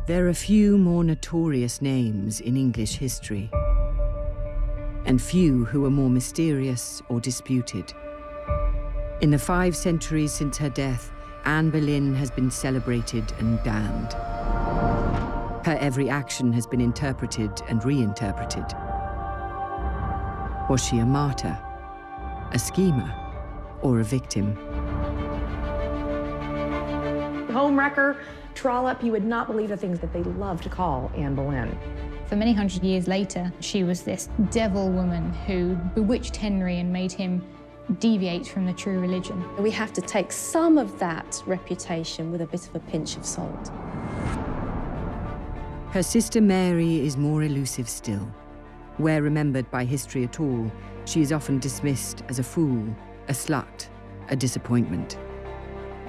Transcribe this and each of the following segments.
There are few more notorious names in English history, and few who are more mysterious or disputed. In the 5 centuries since her death, Anne Boleyn has been celebrated and damned. Her every action has been interpreted and reinterpreted. Was she a martyr, a schemer, or a victim? Homewrecker, Trollop, you would not believe the things that they loved to call Anne Boleyn. For many hundred years later, she was this devil woman who bewitched Henry and made him deviate from the true religion. We have to take some of that reputation with a bit of a pinch of salt. Her sister Mary is more elusive still. Where remembered by history at all, she is often dismissed as a fool, a slut, a disappointment.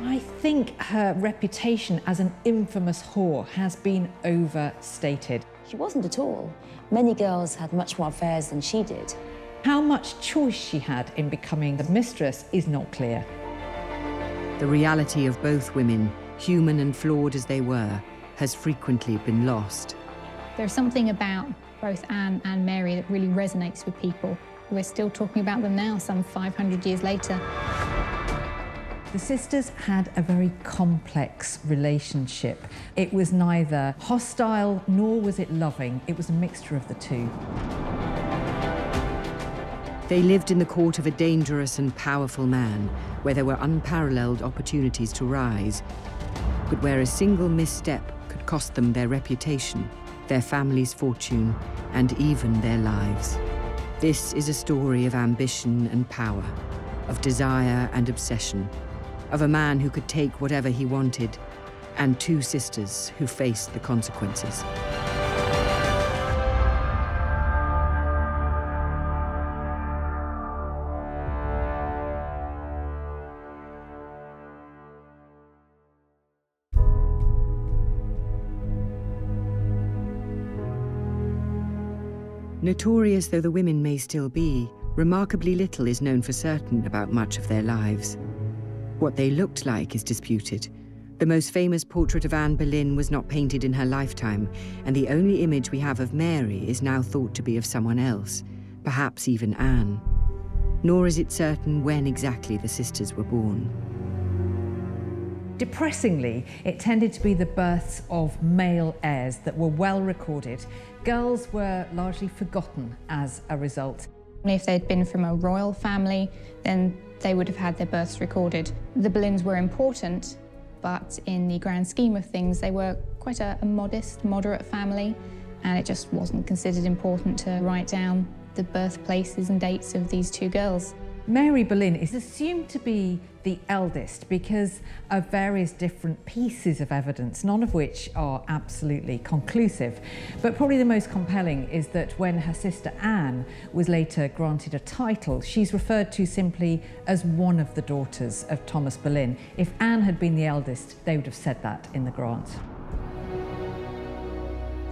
I think her reputation as an infamous whore has been overstated. She wasn't at all. Many girls had much more affairs than she did. How much choice she had in becoming the mistress is not clear. The reality of both women, human and flawed as they were, has frequently been lost. There's something about both Anne and Mary that really resonates with people. We're still talking about them now, some 500 years later. The sisters had a very complex relationship. It was neither hostile nor was it loving. It was a mixture of the two. They lived in the court of a dangerous and powerful man, where there were unparalleled opportunities to rise, but where a single misstep could cost them their reputation, their family's fortune, and even their lives. This is a story of ambition and power, of desire and obsession, of a man who could take whatever he wanted, and 2 sisters who faced the consequences. Notorious though the women may still be, remarkably little is known for certain about much of their lives. What they looked like is disputed. The most famous portrait of Anne Boleyn was not painted in her lifetime, and the only image we have of Mary is now thought to be of someone else, perhaps even Anne. Nor is it certain when exactly the sisters were born. Depressingly, it tended to be the births of male heirs that were well recorded. Girls were largely forgotten as a result. If they'd been from a royal family, then they would have had their births recorded. The Boleyns were important, but in the grand scheme of things, they were quite a modest, moderate family, and it just wasn't considered important to write down the birthplaces and dates of these 2 girls. Mary Boleyn is assumed to be the eldest because of various different pieces of evidence, none of which are absolutely conclusive. But probably the most compelling is that when her sister Anne was later granted a title, she's referred to simply as one of the daughters of Thomas Boleyn. If Anne had been the eldest, they would have said that in the grant.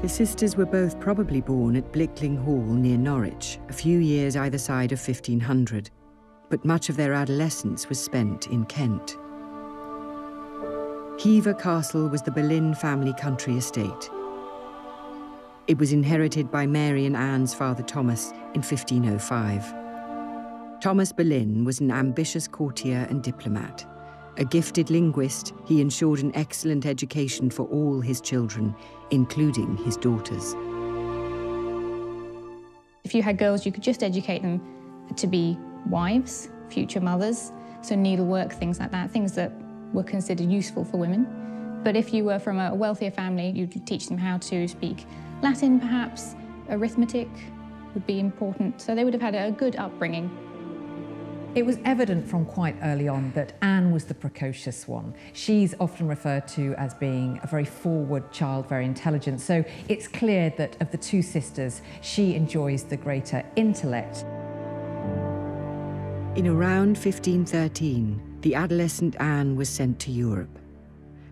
The sisters were both probably born at Blickling Hall near Norwich, a few years either side of 1500. But much of their adolescence was spent in Kent. Hever Castle was the Boleyn family country estate. It was inherited by Mary and Anne's father Thomas in 1505. Thomas Boleyn was an ambitious courtier and diplomat. A gifted linguist, he ensured an excellent education for all his children, including his daughters. If you had girls, you could just educate them to be wives, future mothers, so needlework, things like that, things that were considered useful for women. But if you were from a wealthier family, you'd teach them how to speak Latin, perhaps. Arithmetic would be important, so they would have had a good upbringing. It was evident from quite early on that Anne was the precocious one. She's often referred to as being a very forward child, very intelligent, so it's clear that of the 2 sisters, she enjoys the greater intellect. In around 1513, the adolescent Anne was sent to Europe.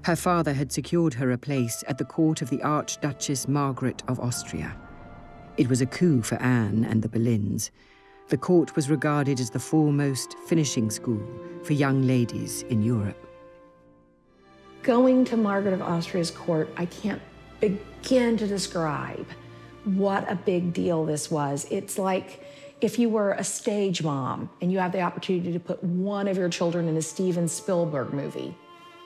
Her father had secured her a place at the court of the Archduchess Margaret of Austria. It was a coup for Anne and the Boleyns. The court was regarded as the foremost finishing school for young ladies in Europe. Going to Margaret of Austria's court, I can't begin to describe what a big deal this was. It's like if you were a stage mom and you have the opportunity to put one of your children in a Steven Spielberg movie.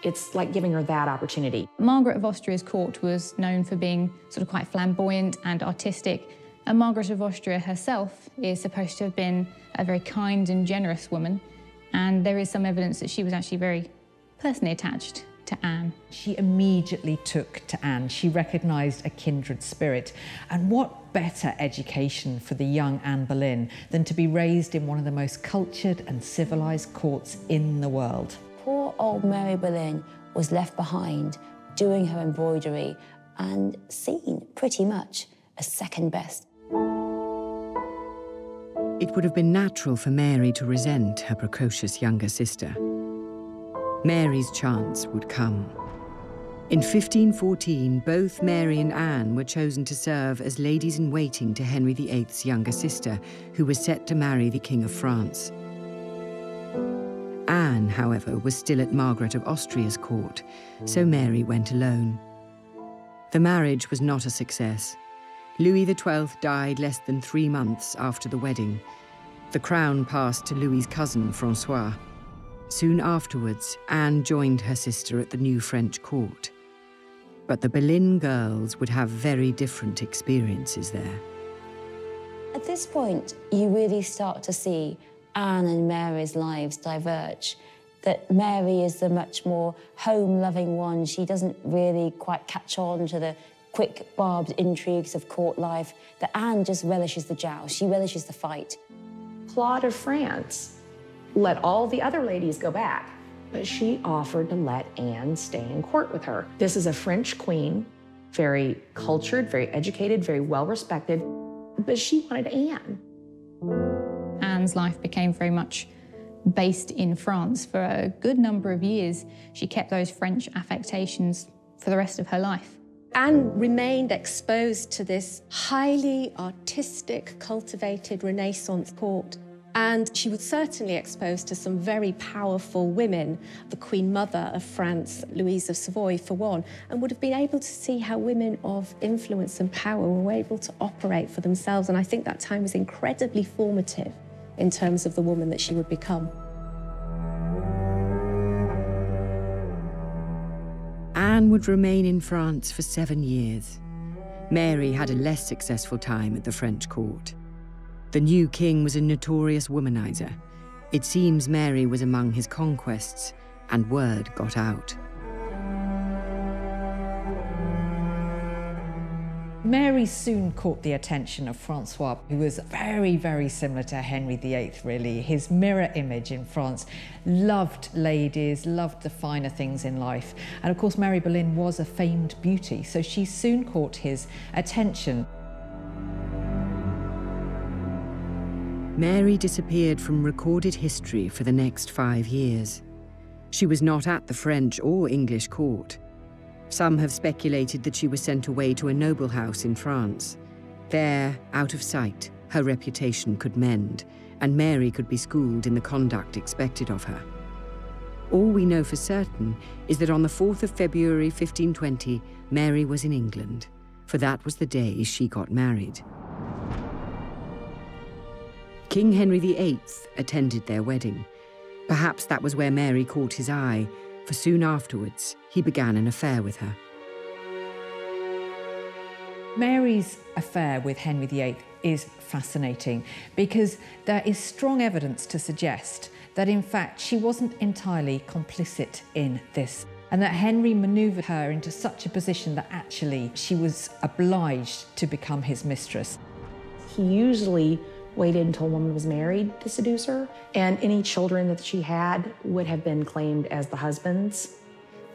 It's like giving her that opportunity. Margaret of Austria's court was known for being sort of quite flamboyant and artistic, and Margaret of Austria herself is supposed to have been a very kind and generous woman, and there is some evidence that she was actually very personally attached to Anne. She immediately took to Anne. She recognised a kindred spirit. And what better education for the young Anne Boleyn than to be raised in one of the most cultured and civilised courts in the world? Poor old Mary Boleyn was left behind doing her embroidery and seen pretty much as second best. It would have been natural for Mary to resent her precocious younger sister. Mary's chance would come. In 1514, both Mary and Anne were chosen to serve as ladies-in-waiting to Henry VIII's younger sister, who was set to marry the King of France. Anne, however, was still at Margaret of Austria's court, so Mary went alone. The marriage was not a success. Louis XII died less than 3 months after the wedding. The crown passed to Louis's cousin, Francois. Soon afterwards, Anne joined her sister at the new French court. But the Boleyn girls would have very different experiences there. At this point, you really start to see Anne and Mary's lives diverge. That Mary is the much more home-loving one. She doesn't really quite catch on to the quick, barbed intrigues of court life. That Anne just relishes the joust. She relishes the fight. Claude of France let all the other ladies go back, but she offered to let Anne stay in court with her. This is a French queen, very cultured, very educated, very well-respected, but she wanted Anne. Anne's life became very much based in France. For a good number of years, she kept those French affectations for the rest of her life. Anne remained exposed to this highly artistic, cultivated Renaissance court. And she was certainly exposed to some very powerful women, the Queen Mother of France, Louise of Savoy, for one, and would have been able to see how women of influence and power were able to operate for themselves. And I think that time was incredibly formative in terms of the woman that she would become. Anne would remain in France for 7 years. Mary had a less successful time at the French court. The new king was a notorious womanizer. It seems Mary was among his conquests, and word got out. Mary soon caught the attention of Francois, who was very, very similar to Henry VIII, really. His mirror image in France, loved ladies, loved the finer things in life. And of course, Mary Boleyn was a famed beauty, so she soon caught his attention. Mary disappeared from recorded history for the next 5 years. She was not at the French or English court. Some have speculated that she was sent away to a noble house in France. There, out of sight, her reputation could mend, and Mary could be schooled in the conduct expected of her. All we know for certain is that on the 4th of February 1520, Mary was in England, for that was the day she got married. King Henry VIII attended their wedding. Perhaps that was where Mary caught his eye, for soon afterwards, he began an affair with her. Mary's affair with Henry VIII is fascinating because there is strong evidence to suggest that, in fact, she wasn't entirely complicit in this, and that Henry manoeuvred her into such a position that actually she was obliged to become his mistress. He usually waited until a woman was married to seduce her, and any children that she had would have been claimed as the husband's.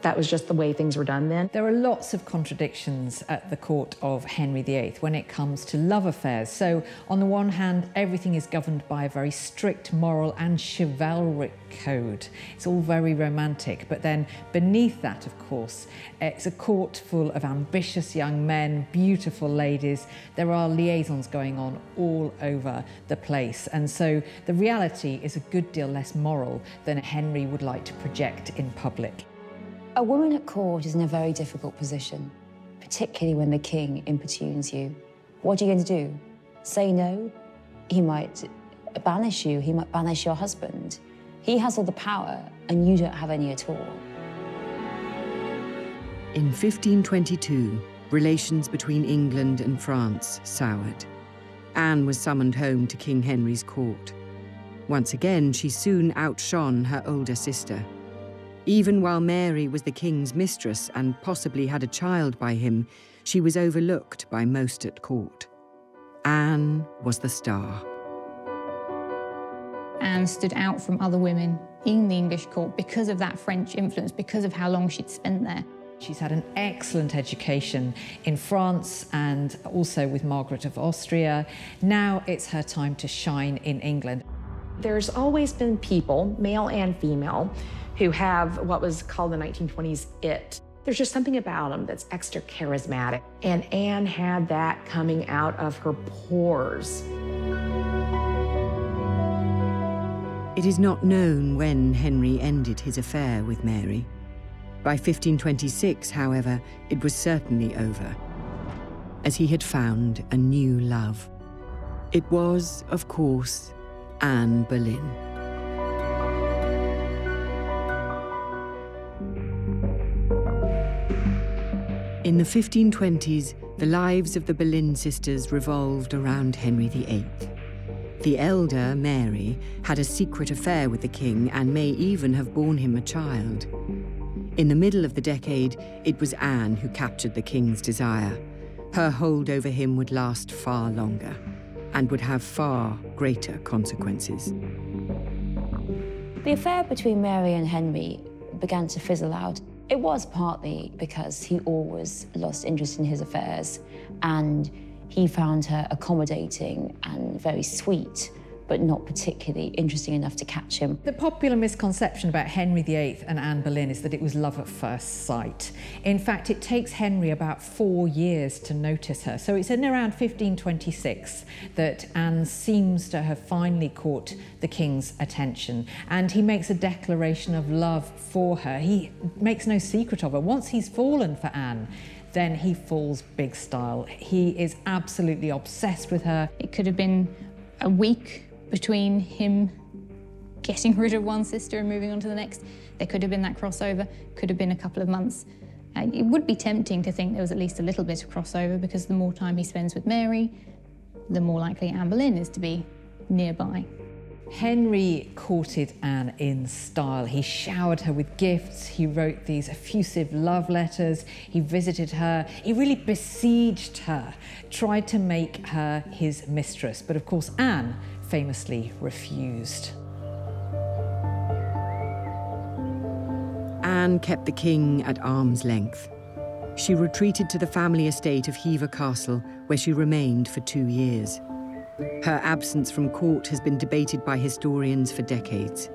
That was just the way things were done then. There are lots of contradictions at the court of Henry VIII when it comes to love affairs. So, on the one hand, everything is governed by a very strict moral and chivalric code. It's all very romantic. But then beneath that, of course, it's a court full of ambitious young men, beautiful ladies. There are liaisons going on all over the place. And so the reality is a good deal less moral than Henry would like to project in public. A woman at court is in a very difficult position particularly when the king importunes you. What are you going to do? Say no? He might banish you, he might banish your husband. He has all the power, and you don't have any at all. In 1522, relations between England and France soured. Anne was summoned home to King Henry's court. Once again, she soon outshone her older sister. Even while Mary was the king's mistress and possibly had a child by him, she was overlooked by most at court. Anne was the star. Anne stood out from other women in the English court because of that French influence, because of how long she'd spent there. She's had an excellent education in France and also with Margaret of Austria. Now it's her time to shine in England. There's always been people, male and female, who have what was called in the 1920s it. There's just something about them that's extra charismatic. And Anne had that coming out of her pores. It is not known when Henry ended his affair with Mary. By 1526, however, it was certainly over, as he had found a new love. It was, of course, Anne Boleyn. In the 1520s, the lives of the Boleyn sisters revolved around Henry VIII. The elder, Mary, had a secret affair with the king and may even have borne him a child. In the middle of the decade, it was Anne who captured the king's desire. Her hold over him would last far longer and would have far greater consequences. The affair between Mary and Henry began to fizzle out. It was partly because he always lost interest in his affairs, and he found her accommodating and very sweet, but not particularly interesting enough to catch him. The popular misconception about Henry VIII and Anne Boleyn is that it was love at first sight. In fact, it takes Henry about 4 years to notice her. So it's in around 1526 that Anne seems to have finally caught the king's attention, and he makes a declaration of love for her. He makes no secret of her. Once he's fallen for Anne, then he falls big style. He is absolutely obsessed with her. It could have been a week between him getting rid of one sister and moving on to the next. There could have been that crossover, could have been a couple of months. It would be tempting to think there was at least a little bit of crossover, because the more time he spends with Mary, the more likely Anne Boleyn is to be nearby. Henry courted Anne in style. He showered her with gifts, he wrote these effusive love letters, he visited her, he really besieged her, tried to make her his mistress. But of course, Anne famously refused. Anne kept the king at arm's length. She retreated to the family estate of Hever Castle, where she remained for 2 years. Her absence from court has been debated by historians for decades.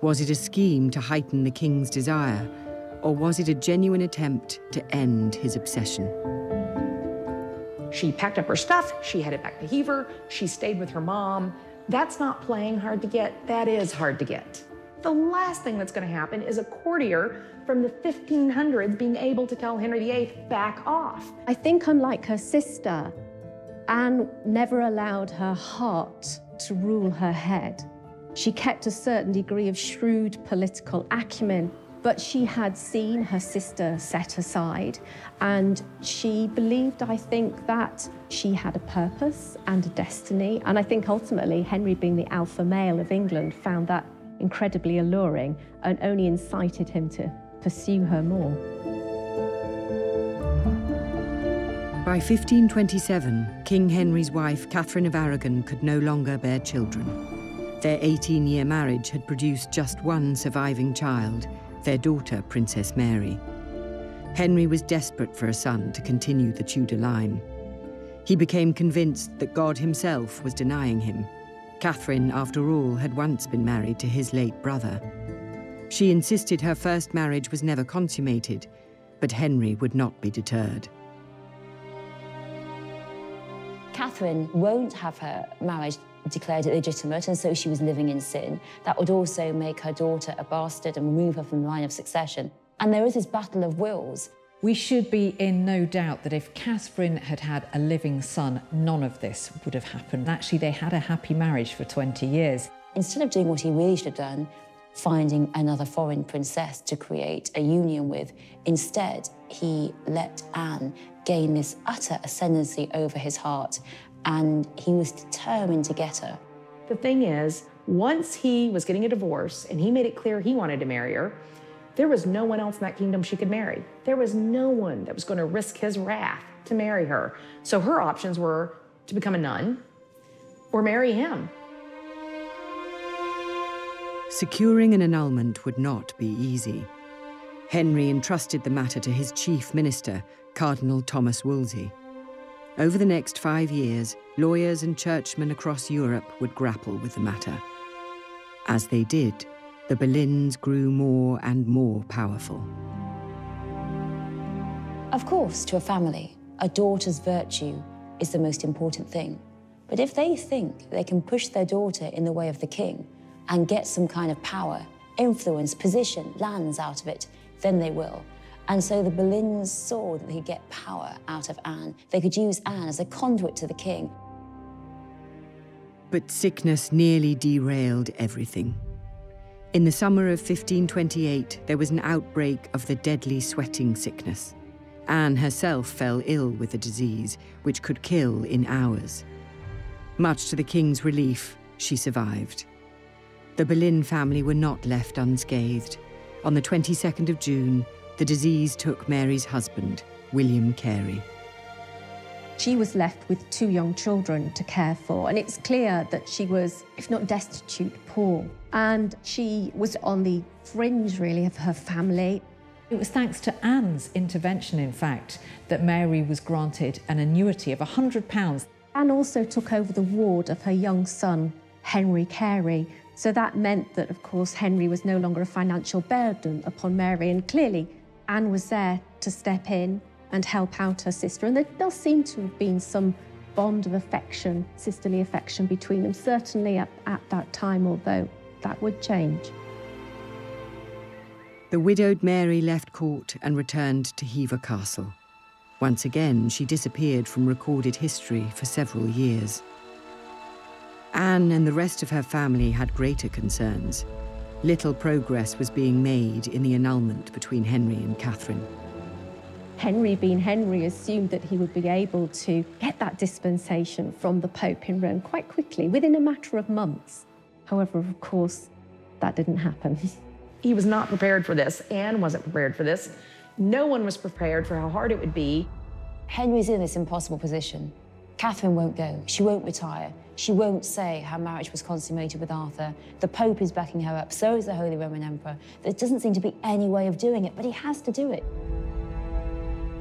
Was it a scheme to heighten the king's desire, or was it a genuine attempt to end his obsession? She packed up her stuff, she headed back to Hever, she stayed with her mom. That's not playing hard to get, that is hard to get. The last thing that's going to happen is a courtier from the 1500s being able to tell Henry VIII, back off. I think, unlike her sister, Anne never allowed her heart to rule her head. She kept a certain degree of shrewd political acumen, but she had seen her sister set aside, and she believed, I think, that she had a purpose and a destiny. And I think ultimately Henry, being the alpha male of England, found that incredibly alluring and only incited him to pursue her more. By 1527, King Henry's wife, Catherine of Aragon, could no longer bear children. Their 18-year marriage had produced just one surviving child, their daughter, Princess Mary. Henry was desperate for a son to continue the Tudor line. He became convinced that God himself was denying him. Catherine, after all, had once been married to his late brother. She insisted her first marriage was never consummated, but Henry would not be deterred. Catherine won't have her marriage declared illegitimate, and so she was living in sin. That would also make her daughter a bastard and remove her from the line of succession. And there is this battle of wills. We should be in no doubt that if Catherine had had a living son, none of this would have happened. Actually, they had a happy marriage for 20 years. Instead of doing what he really should have done, finding another foreign princess to create a union with, instead, he let Anne gain this utter ascendancy over his heart, and he was determined to get her. The thing is, once he was getting a divorce and he made it clear he wanted to marry her, there was no one else in that kingdom she could marry. There was no one that was going to risk his wrath to marry her. So her options were to become a nun or marry him. Securing an annulment would not be easy. Henry entrusted the matter to his chief minister, Cardinal Thomas Wolsey. Over the next 5 years, lawyers and churchmen across Europe would grapple with the matter. As they did, the Boleyns grew more and more powerful. Of course, to a family, a daughter's virtue is the most important thing. But if they think they can push their daughter in the way of the king and get some kind of power, influence, position, lands out of it, then they will. And so the Boleyns saw that they could get power out of Anne. They could use Anne as a conduit to the king. But sickness nearly derailed everything. In the summer of 1528, there was an outbreak of the deadly sweating sickness. Anne herself fell ill with the disease, which could kill in hours. Much to the king's relief, she survived. The Boleyn family were not left unscathed. On the 22nd of June, the disease took Mary's husband, William Carey. She was left with 2 young children to care for, and it's clear that she was, if not destitute, poor. And she was on the fringe, really, of her family. It was thanks to Anne's intervention, in fact, that Mary was granted an annuity of £100. Anne also took over the ward of her young son, Henry Carey. So that meant that, of course, Henry was no longer a financial burden upon Mary, and clearly Anne was there to step in and help out her sister. And there does seem to have been some bond of affection, sisterly affection between them, certainly at that time, although that would change. The widowed Mary left court and returned to Hever Castle. Once again, she disappeared from recorded history for several years. Anne and the rest of her family had greater concerns. Little progress was being made in the annulment between Henry and Catherine. Henry, being Henry, assumed that he would be able to get that dispensation from the Pope in Rome quite quickly, within a matter of months. However, of course, that didn't happen. He was not prepared for this. Anne wasn't prepared for this. No one was prepared for how hard it would be. Henry's in this impossible position. Catherine won't go. She won't retire. She won't say her marriage was consummated with Arthur. The Pope is backing her up. So is the Holy Roman Emperor. There doesn't seem to be any way of doing it, but he has to do it.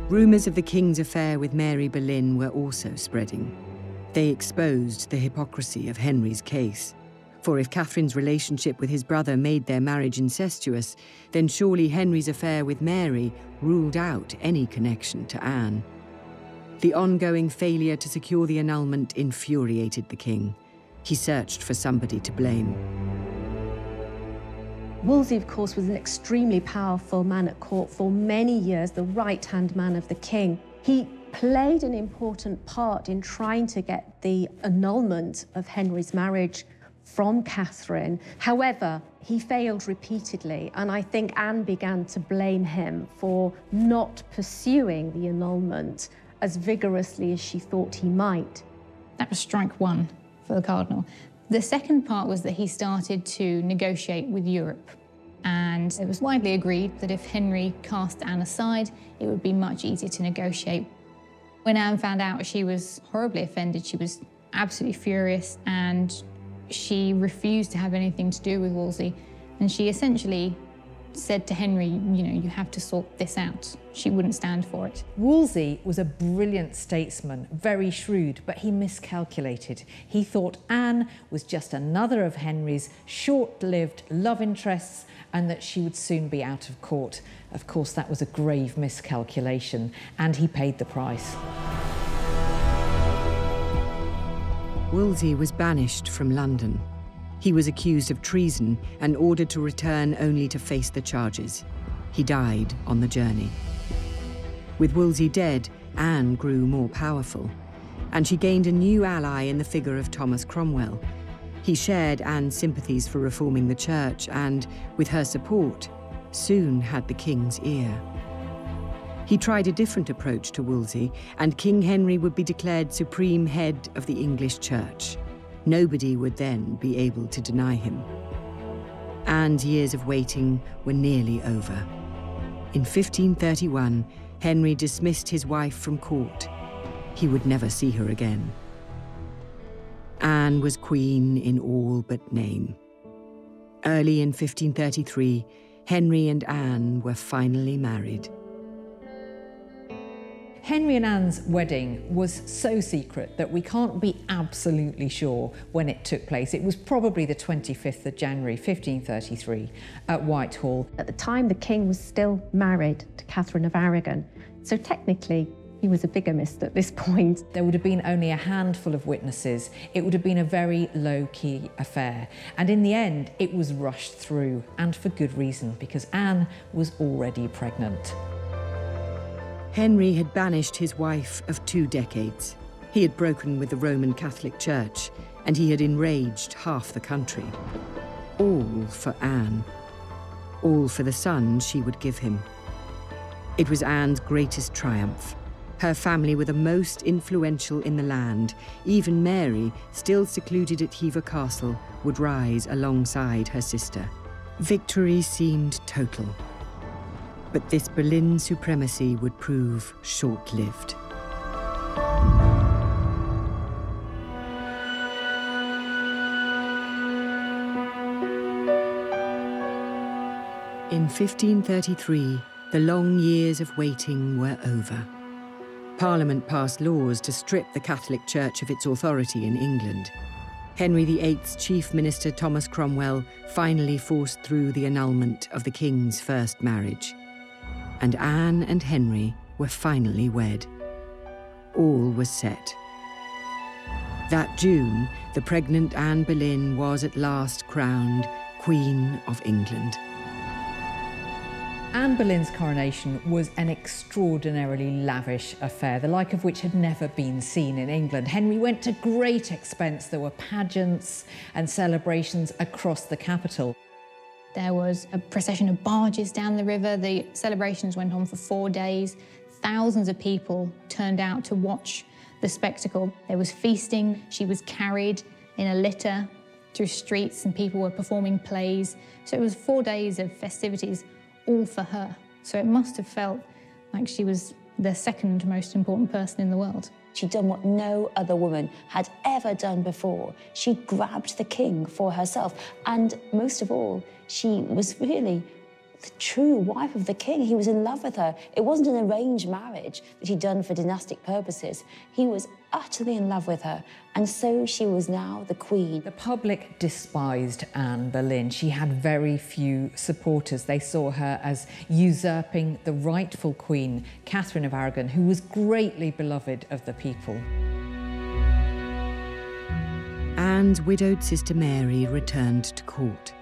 Rumours of the king's affair with Mary Boleyn were also spreading. They exposed the hypocrisy of Henry's case. For if Catherine's relationship with his brother made their marriage incestuous, then surely Henry's affair with Mary ruled out any connection to Anne. The ongoing failure to secure the annulment infuriated the king. He searched for somebody to blame. Wolsey, of course, was an extremely powerful man at court for many years, the right-hand man of the king. He played an important part in trying to get the annulment of Henry's marriage from Catherine. However, he failed repeatedly, and I think Anne began to blame him for not pursuing the annulment as vigorously as she thought he might. That was strike one for the cardinal. The second part was that he started to negotiate with Europe, and it was widely agreed that if Henry cast Anne aside, it would be much easier to negotiate. When Anne found out, she was horribly offended. She was absolutely furious, and she refused to have anything to do with Wolsey. And she essentially said to Henry, you know, you have to sort this out. She wouldn't stand for it. Wolsey was a brilliant statesman, very shrewd, but he miscalculated. He thought Anne was just another of Henry's short-lived love interests and that she would soon be out of court. Of course, that was a grave miscalculation, and he paid the price. Wolsey was banished from London. He was accused of treason and ordered to return only to face the charges. He died on the journey. With Wolsey dead, Anne grew more powerful, and she gained a new ally in the figure of Thomas Cromwell. He shared Anne's sympathies for reforming the church and, with her support, soon had the king's ear. He tried a different approach to Wolsey, and King Henry would be declared supreme head of the English church. Nobody would then be able to deny him. Anne's years of waiting were nearly over. In 1531, Henry dismissed his wife from court. He would never see her again. Anne was queen in all but name. Early in 1533, Henry and Anne were finally married. Henry and Anne's wedding was so secret that we can't be absolutely sure when it took place. It was probably the 25th of January 1533 at Whitehall. At the time, the king was still married to Catherine of Aragon, so technically he was a bigamist at this point. There would have been only a handful of witnesses. It would have been a very low-key affair. And in the end, it was rushed through, and for good reason, because Anne was already pregnant. Henry had banished his wife of 2 decades. He had broken with the Roman Catholic Church, and he had enraged half the country. All for Anne. All for the son she would give him. It was Anne's greatest triumph. Her family were the most influential in the land. Even Mary, still secluded at Hever Castle, would rise alongside her sister. Victory seemed total. But this Boleyn supremacy would prove short-lived. In 1533, the long years of waiting were over. Parliament passed laws to strip the Catholic Church of its authority in England. Henry VIII's chief minister, Thomas Cromwell, finally forced through the annulment of the king's first marriage. And Anne and Henry were finally wed. All was set. That June, the pregnant Anne Boleyn was at last crowned Queen of England. Anne Boleyn's coronation was an extraordinarily lavish affair, the like of which had never been seen in England. Henry went to great expense. There were pageants and celebrations across the capital. There was a procession of barges down the river. The celebrations went on for 4 days. Thousands of people turned out to watch the spectacle. There was feasting. She was carried in a litter through streets and people were performing plays. So it was 4 days of festivities, all for her. So it must have felt like she was the second most important person in the world. She'd done what no other woman had ever done before. She grabbed the king for herself. And most of all, she was really the true wife of the king. He was in love with her. It wasn't an arranged marriage that he'd done for dynastic purposes. He was utterly in love with her. And so she was now the queen. The public despised Anne Boleyn. She had very few supporters. They saw her as usurping the rightful queen, Catherine of Aragon, who was greatly beloved of the people. Anne's widowed sister Mary returned to court.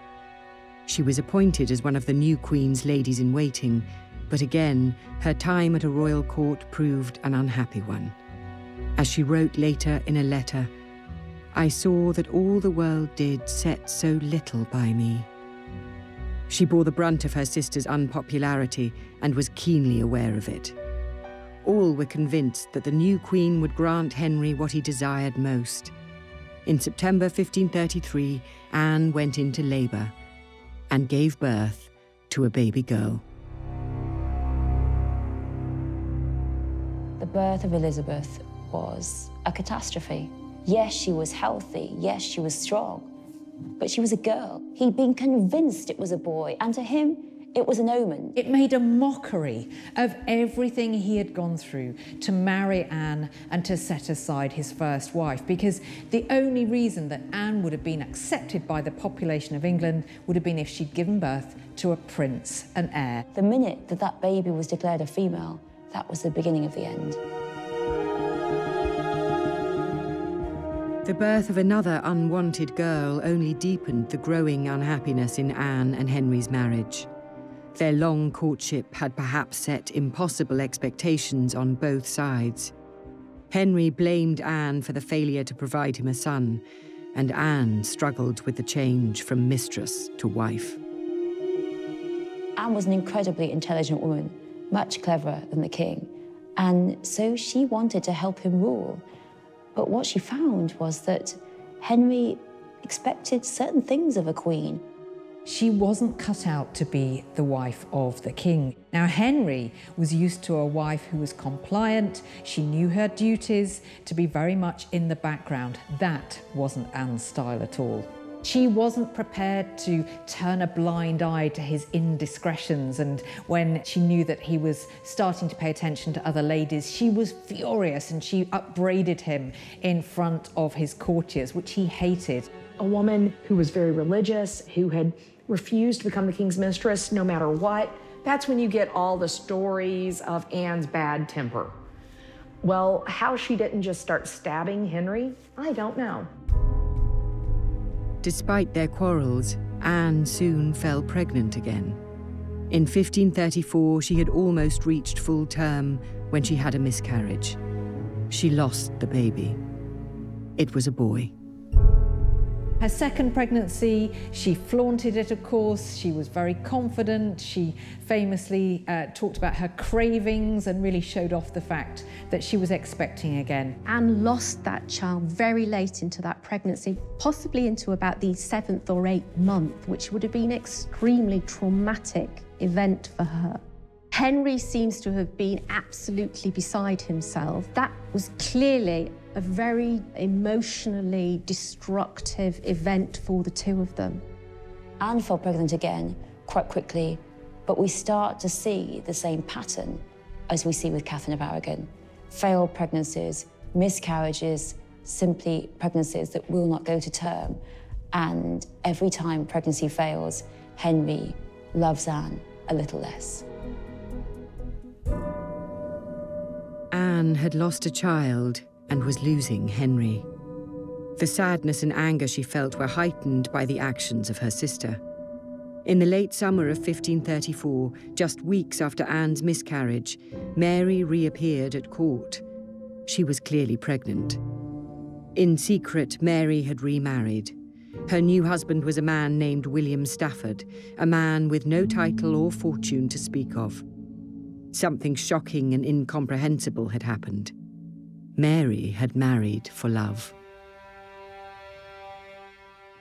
She was appointed as one of the new Queen's ladies-in-waiting, but again, her time at a royal court proved an unhappy one. As she wrote later in a letter, "I saw that all the world did set so little by me." She bore the brunt of her sister's unpopularity and was keenly aware of it. All were convinced that the new Queen would grant Henry what he desired most. In September 1533, Anne went into labour and gave birth to a baby girl. The birth of Elizabeth was a catastrophe. Yes, she was healthy. Yes, she was strong. But she was a girl. He'd been convinced it was a boy, and to him, it was an omen. It made a mockery of everything he had gone through to marry Anne and to set aside his first wife, because the only reason that Anne would have been accepted by the population of England would have been if she'd given birth to a prince, an heir. The minute that that baby was declared a female, that was the beginning of the end. The birth of another unwanted girl only deepened the growing unhappiness in Anne and Henry's marriage. Their long courtship had perhaps set impossible expectations on both sides. Henry blamed Anne for the failure to provide him a son, and Anne struggled with the change from mistress to wife. Anne was an incredibly intelligent woman, much cleverer than the king, and so she wanted to help him rule. But what she found was that Henry expected certain things of a queen. She wasn't cut out to be the wife of the king. Now, Henry was used to a wife who was compliant, she knew her duties, to be very much in the background. That wasn't Anne's style at all. She wasn't prepared to turn a blind eye to his indiscretions, and when she knew that he was starting to pay attention to other ladies, she was furious and she upbraided him in front of his courtiers, which he hated. A woman who was very religious, who had refused to become the king's mistress no matter what. That's when you get all the stories of Anne's bad temper. Well, how she didn't just start stabbing Henry, I don't know. Despite their quarrels, Anne soon fell pregnant again. In 1534, she had almost reached full term when she had a miscarriage. She lost the baby. It was a boy. Her second pregnancy, she flaunted it, of course. She was very confident. She famously talked about her cravings and really showed off the fact that she was expecting again. Anne lost that child very late into that pregnancy, possibly into about the 7th or 8th month, which would have been an extremely traumatic event for her. Henry seems to have been absolutely beside himself. That was clearly a very emotionally destructive event for the two of them. Anne fell pregnant again quite quickly, but we start to see the same pattern as we see with Catherine of Aragon. Failed pregnancies, miscarriages, simply pregnancies that will not go to term. And every time pregnancy fails, Henry loves Anne a little less. Anne had lost a child and was losing Henry. The sadness and anger she felt were heightened by the actions of her sister. In the late summer of 1534, just weeks after Anne's miscarriage, Mary reappeared at court. She was clearly pregnant. In secret, Mary had remarried. Her new husband was a man named William Stafford, a man with no title or fortune to speak of. Something shocking and incomprehensible had happened. Mary had married for love.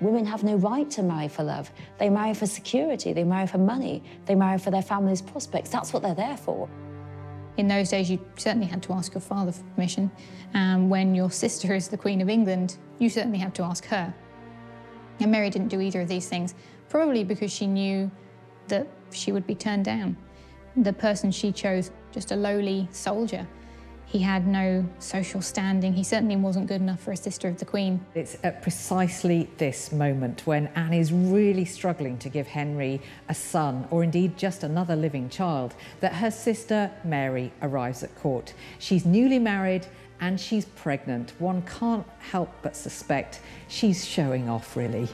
Women have no right to marry for love. They marry for security, they marry for money, they marry for their family's prospects. That's what they're there for. In those days, you certainly had to ask your father for permission. And when your sister is the Queen of England, you certainly had to ask her. And Mary didn't do either of these things, probably because she knew that she would be turned down. The person she chose, just a lowly soldier. He had no social standing. He certainly wasn't good enough for a sister of the Queen. It's at precisely this moment when Anne is really struggling to give Henry a son, or indeed just another living child, that her sister Mary arrives at court. She's newly married and she's pregnant. One can't help but suspect she's showing off, really.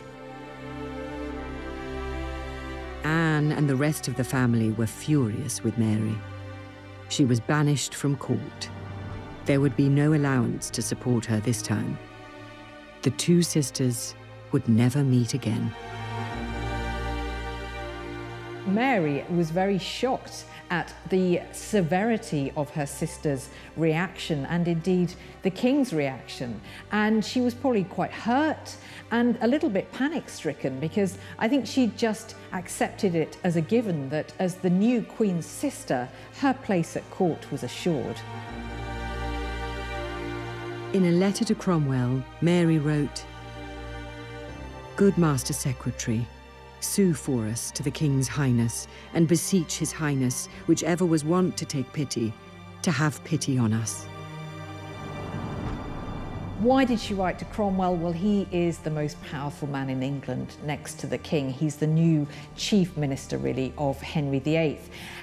Anne and the rest of the family were furious with Mary. She was banished from court. There would be no allowance to support her this time. The two sisters would never meet again. Mary was very shocked at the severity of her sister's reaction and indeed the king's reaction. And she was probably quite hurt and a little bit panic-stricken because I think she just accepted it as a given that as the new Queen's sister, her place at court was assured. In a letter to Cromwell, Mary wrote, "Good Master Secretary, sue for us to the King's Highness, and beseech His Highness, whichever was wont to take pity, to have pity on us." Why did she write to Cromwell? Well, he is the most powerful man in England next to the King. He's the new chief minister, really, of Henry VIII.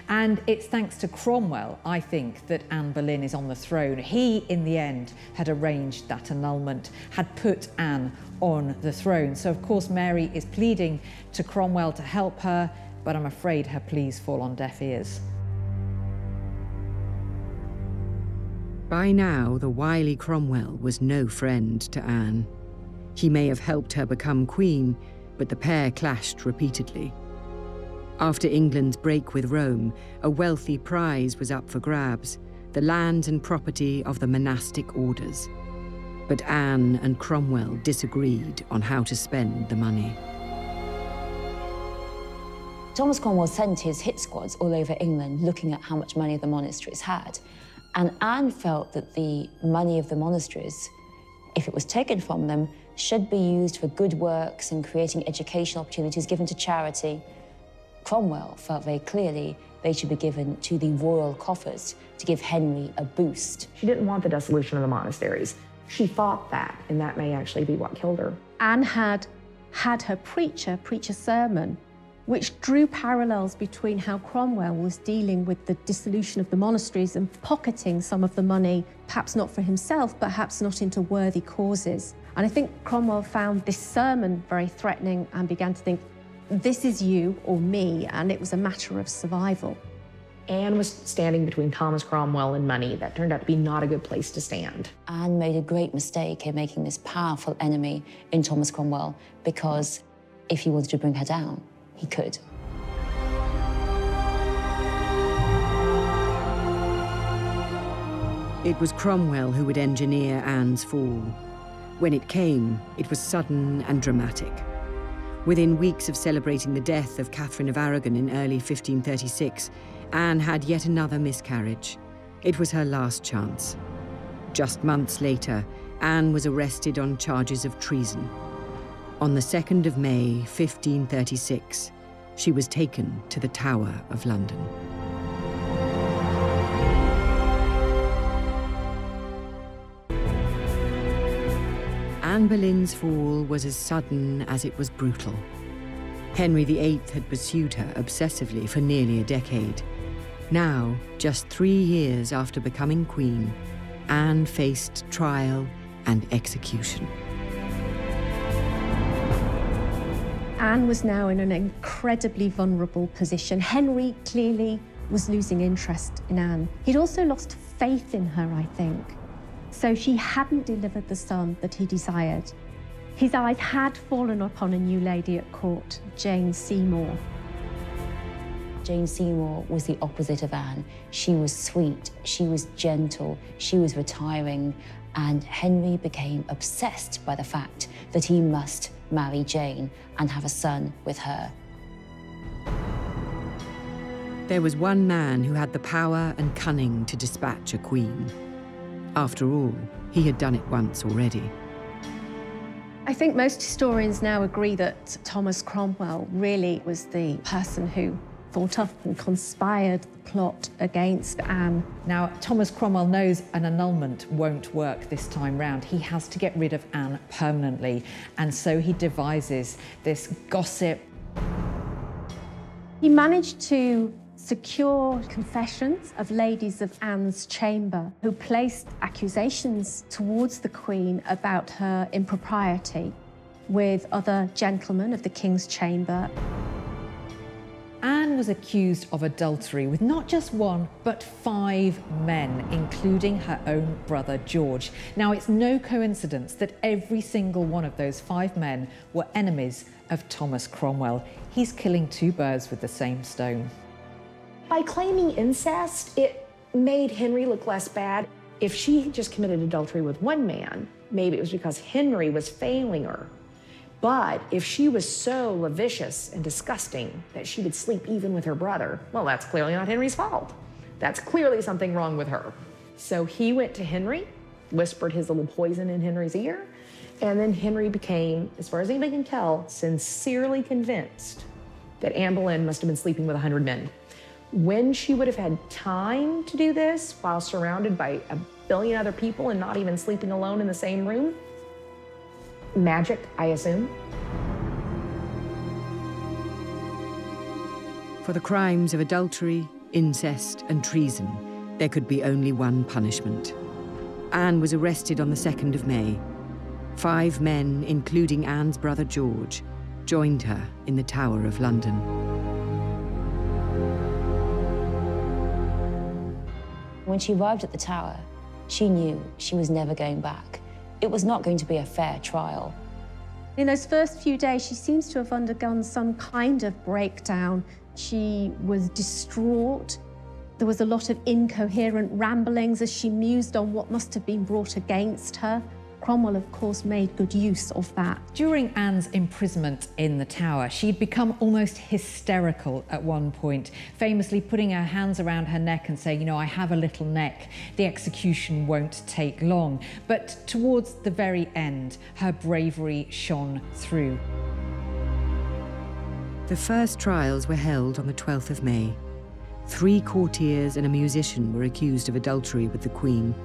And it's thanks to Cromwell, I think, that Anne Boleyn is on the throne. He, in the end, had arranged that annulment, had put Anne on the throne. So, of course, Mary is pleading to Cromwell to help her, but I'm afraid her pleas fall on deaf ears. By now, the wily Cromwell was no friend to Anne. He may have helped her become queen, but the pair clashed repeatedly. After England's break with Rome, a wealthy prize was up for grabs, the land and property of the monastic orders. But Anne and Cromwell disagreed on how to spend the money. Thomas Cromwell sent his hit squads all over England looking at how much money the monasteries had. And Anne felt that the money of the monasteries, if it was taken from them, should be used for good works and creating educational opportunities given to charity. Cromwell felt very clearly they should be given to the royal coffers to give Henry a boost. She didn't want the dissolution of the monasteries. She thought that, and that may actually be what killed her. Anne had her preach a sermon, which drew parallels between how Cromwell was dealing with the dissolution of the monasteries and pocketing some of the money, perhaps not for himself, perhaps not into worthy causes. And I think Cromwell found this sermon very threatening and began to think, this is you or me, and it was a matter of survival. Anne was standing between Thomas Cromwell and money. That turned out to be not a good place to stand. Anne made a great mistake in making this powerful enemy in Thomas Cromwell, because if he wanted to bring her down, he could. It was Cromwell who would engineer Anne's fall. When it came, it was sudden and dramatic. Within weeks of celebrating the death of Catherine of Aragon in early 1536, Anne had yet another miscarriage. It was her last chance. Just months later, Anne was arrested on charges of treason. On the 2nd of May, 1536, she was taken to the Tower of London. Anne Boleyn's fall was as sudden as it was brutal. Henry VIII had pursued her obsessively for nearly a decade. Now, just 3 years after becoming queen, Anne faced trial and execution. Anne was now in an incredibly vulnerable position. Henry clearly was losing interest in Anne. He'd also lost faith in her, I think. So she hadn't delivered the son that he desired. His eyes had fallen upon a new lady at court, Jane Seymour. Jane Seymour was the opposite of Anne. She was sweet, she was gentle, she was retiring, and Henry became obsessed by the fact that he must marry Jane and have a son with her. There was one man who had the power and cunning to dispatch a queen. After all, he had done it once already. I think most historians now agree that Thomas Cromwell really was the person who thought up and conspired the plot against Anne. Now, Thomas Cromwell knows an annulment won't work this time round. He has to get rid of Anne permanently, and so he devises this gossip. He managed to secure confessions of ladies of Anne's chamber who placed accusations towards the Queen about her impropriety with other gentlemen of the King's chamber. Anne was accused of adultery with not just one, but 5 men, including her own brother George. Now, it's no coincidence that every single one of those 5 men were enemies of Thomas Cromwell. He's killing 2 birds with the same stone. By claiming incest, it made Henry look less bad. If she had just committed adultery with one man, maybe it was because Henry was failing her. But if she was so lascivious and disgusting that she would sleep even with her brother, well, that's clearly not Henry's fault. That's clearly something wrong with her. So he went to Henry, whispered his little poison in Henry's ear, and then Henry became, as far as anybody can tell, sincerely convinced that Anne Boleyn must have been sleeping with 100 men. When she would have had time to do this while surrounded by a billion other people and not even sleeping alone in the same room? Magic, I assume. For the crimes of adultery, incest, and treason, there could be only one punishment. Anne was arrested on the 2nd of May. 5 men, including Anne's brother George, joined her in the Tower of London. When she arrived at the Tower, she knew she was never going back. It was not going to be a fair trial. In those first few days, she seems to have undergone some kind of breakdown. She was distraught. There was a lot of incoherent ramblings as she mused on what must have been brought against her. Cromwell, of course, made good use of that. During Anne's imprisonment in the Tower, she'd become almost hysterical at one point, famously putting her hands around her neck and saying, you know, I have a little neck, the execution won't take long. But towards the very end, her bravery shone through. The first trials were held on the 12th of May. 3 courtiers and a musician were accused of adultery with the Queen.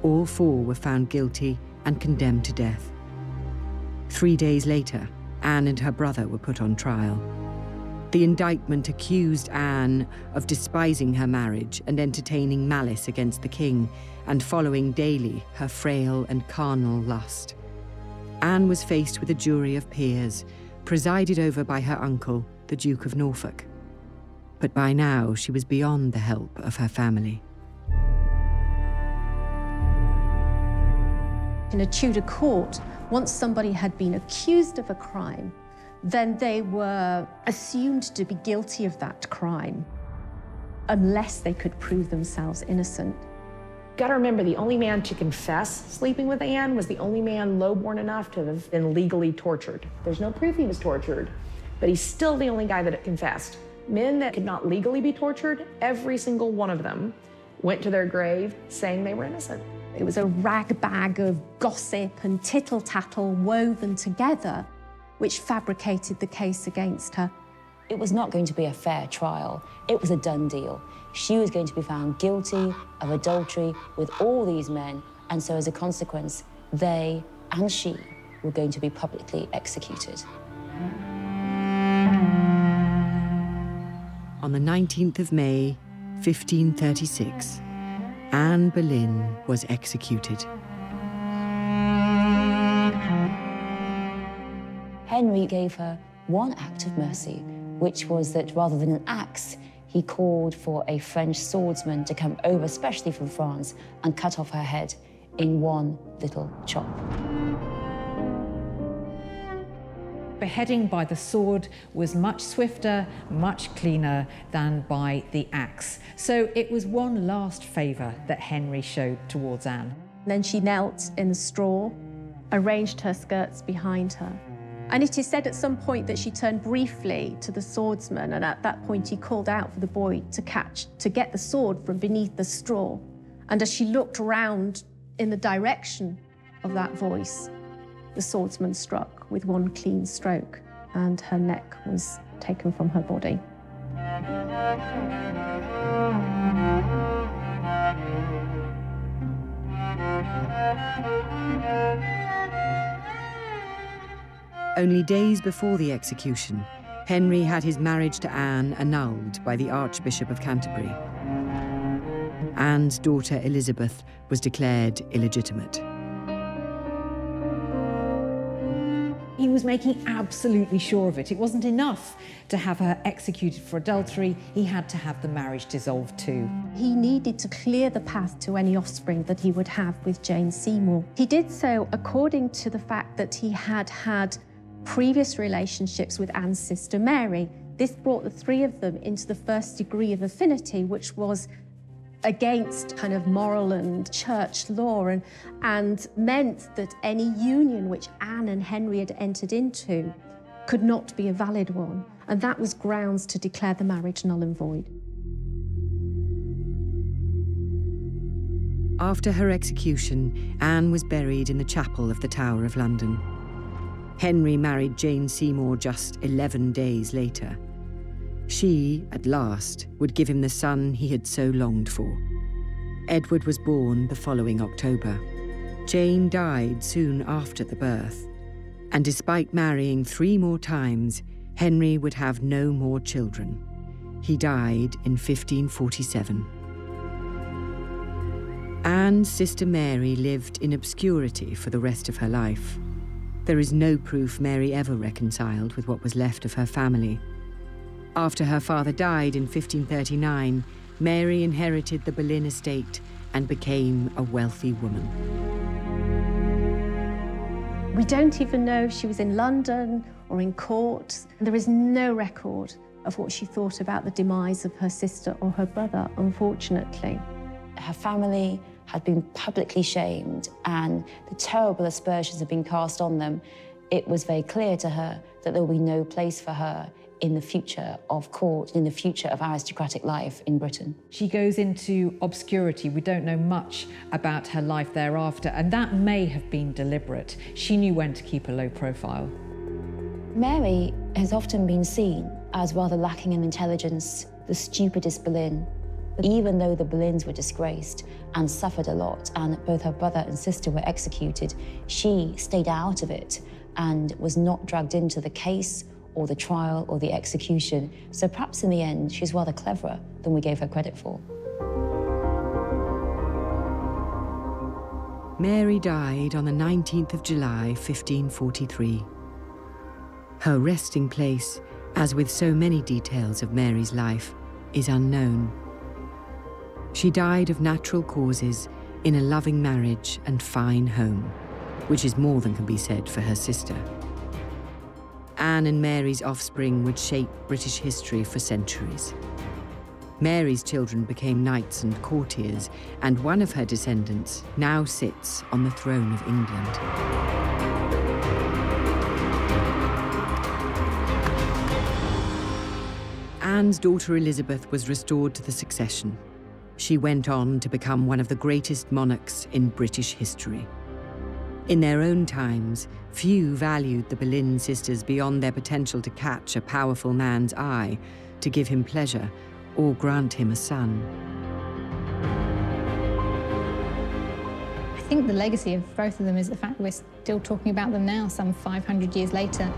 All 4 were found guilty and condemned to death. 3 days later, Anne and her brother were put on trial. The indictment accused Anne of despising her marriage and entertaining malice against the king, and following daily her frail and carnal lust. Anne was faced with a jury of peers, presided over by her uncle, the Duke of Norfolk. But by now, she was beyond the help of her family. In a Tudor court, once somebody had been accused of a crime, then they were assumed to be guilty of that crime, unless they could prove themselves innocent. Got to remember, the only man to confess sleeping with Anne was the only man low-born enough to have been legally tortured. There's no proof he was tortured, but he's still the only guy that confessed. Men that could not legally be tortured, every single one of them went to their grave saying they were innocent. It was a ragbag of gossip and tittle-tattle woven together, which fabricated the case against her. It was not going to be a fair trial. It was a done deal. She was going to be found guilty of adultery with all these men, and so as a consequence, they and she were going to be publicly executed. On the 19th of May, 1536, Anne Boleyn was executed. Henry gave her one act of mercy, which was that rather than an axe, he called for a French swordsman to come over, especially from France, and cut off her head in one little chop. Beheading by the sword was much swifter, much cleaner than by the axe. So it was one last favour that Henry showed towards Anne. Then she knelt in the straw, arranged her skirts behind her. And it is said at some point that she turned briefly to the swordsman, and at that point he called out for the boy to get the sword from beneath the straw. And as she looked round in the direction of that voice, the swordsman struck with one clean stroke, and her neck was taken from her body. Only days before the execution, Henry had his marriage to Anne annulled by the Archbishop of Canterbury. Anne's daughter Elizabeth was declared illegitimate. He was making absolutely sure of it. It wasn't enough to have her executed for adultery. He had to have the marriage dissolved too. He needed to clear the path to any offspring that he would have with Jane Seymour. He did so according to the fact that he had had previous relationships with Anne's sister Mary. This brought the 3 of them into the first degree of affinity, which was against kind of moral and church law, and meant that any union which Anne and Henry had entered into could not be a valid one, and that was grounds to declare the marriage null and void. After her execution, Anne was buried in the chapel of the Tower of London. Henry married Jane Seymour just 11 days later. She, at last, would give him the son he had so longed for. Edward was born the following October. Jane died soon after the birth, and despite marrying 3 more times, Henry would have no more children. He died in 1547. Anne's sister Mary lived in obscurity for the rest of her life. There is no proof Mary ever reconciled with what was left of her family. After her father died in 1539, Mary inherited the Boleyn estate and became a wealthy woman. We don't even know if she was in London or in court. There is no record of what she thought about the demise of her sister or her brother, unfortunately. Her family had been publicly shamed and the terrible aspersions had been cast on them. It was very clear to her that there would be no place for her in the future of court, in the future of aristocratic life in Britain. She goes into obscurity. We don't know much about her life thereafter, and that may have been deliberate. She knew when to keep a low profile. Mary has often been seen as rather lacking in intelligence, the stupidest Boleyn. But even though the Boleyns were disgraced and suffered a lot, and both her brother and sister were executed, she stayed out of it and was not dragged into the case or the trial or the execution. So perhaps in the end, she's rather cleverer than we gave her credit for. Mary died on the 19th of July, 1543. Her resting place, as with so many details of Mary's life, is unknown. She died of natural causes in a loving marriage and fine home, which is more than can be said for her sister. Anne and Mary's offspring would shape British history for centuries. Mary's children became knights and courtiers, and one of her descendants now sits on the throne of England. Anne's daughter Elizabeth was restored to the succession. She went on to become one of the greatest monarchs in British history. In their own times, few valued the Boleyn sisters beyond their potential to catch a powerful man's eye, to give him pleasure, or grant him a son. I think the legacy of both of them is the fact that we're still talking about them now, some 500 years later.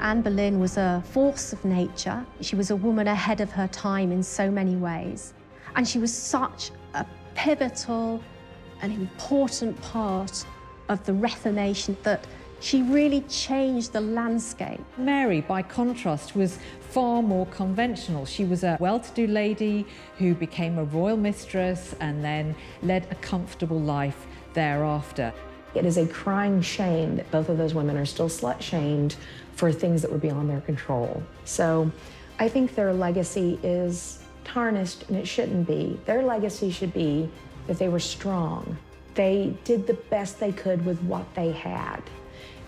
Anne Boleyn was a force of nature. She was a woman ahead of her time in so many ways. And she was such a pivotal, an important part of the Reformation that she really changed the landscape. Mary, by contrast, was far more conventional. She was a well-to-do lady who became a royal mistress and then led a comfortable life thereafter. It is a crying shame that both of those women are still slut-shamed for things that were beyond their control. So I think their legacy is tarnished, and it shouldn't be. Their legacy should be that they were strong. They did the best they could with what they had,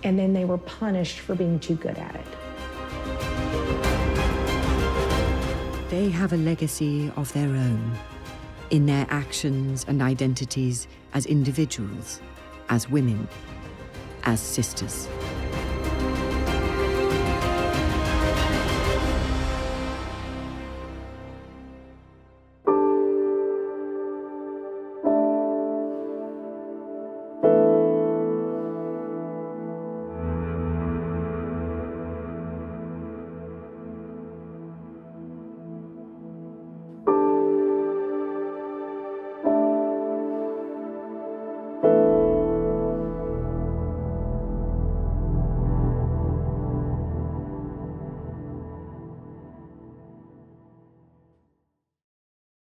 and then they were punished for being too good at it. They have a legacy of their own, in their actions and identities as individuals, as women, as sisters.